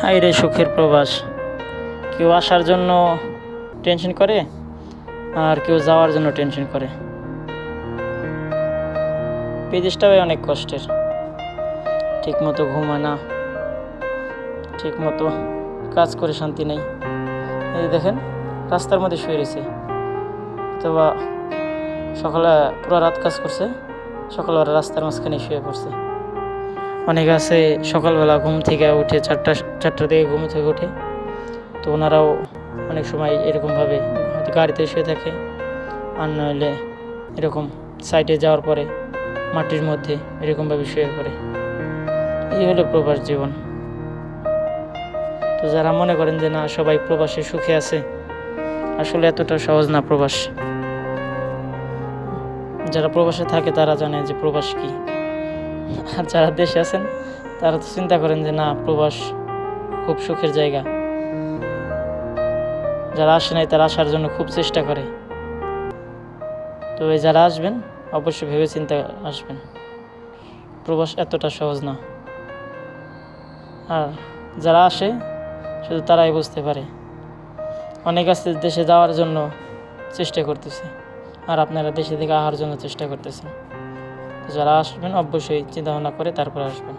হায়রে সুখের প্রবাস। কেউ আসার জন্য টেনশন করে, আর কেউ যাওয়ার জন্য টেনশন করে। বিদেশটাও অনেক কষ্টের। ঠিক মতো ঘুমায় না, ঠিক মতো কাজ করে শান্তি নেই। এই দেখেন, রাস্তার মধ্যে শুয়ে রয়েছে, অথবা সকালে পুরো রাত কাজ করছে, সকালে ওরা রাস্তার মাঝখানে শুয়ে পড়ছে। অনেকে আছে সকালবেলা ঘুম থেকে উঠে চারটা থেকে ঘুম থেকে উঠে, তো ওনারাও অনেক সময় এরকমভাবে হয়তো গাড়িতে শুয়ে থাকে, আর নইলে এরকম সাইডে যাওয়ার পরে মাটির মধ্যে এরকমভাবে শুয়ে পড়ে। এই হলো প্রবাস জীবন। তো যারা মনে করেন যে না সবাই প্রবাসে সুখে আছে, আসলে এতটা সহজ না প্রবাস। যারা প্রবাসে থাকে তারা জানে যে প্রবাস কি, আর যারা দেশে আছেন তারা তো চিন্তা করেন যে না প্রবাস খুব সুখের জায়গা। যারা আসে নাই তারা আসার জন্য খুব চেষ্টা করে। তো এই যারা আসবেন অবশ্যই ভেবে চিন্তা আসবেন, প্রবাস এতটা সহজ না। আর যারা আসে শুধু তারাই বুঝতে পারে। অনেক আছে দেশে যাওয়ার জন্য চেষ্টা করতেছে, আর আপনারা দেশে থেকে আসার জন্য চেষ্টা করতেছেন। তো যারা আসবেন অবশ্যই চিন্তা ভাবনা করে তারপরে আসবেন।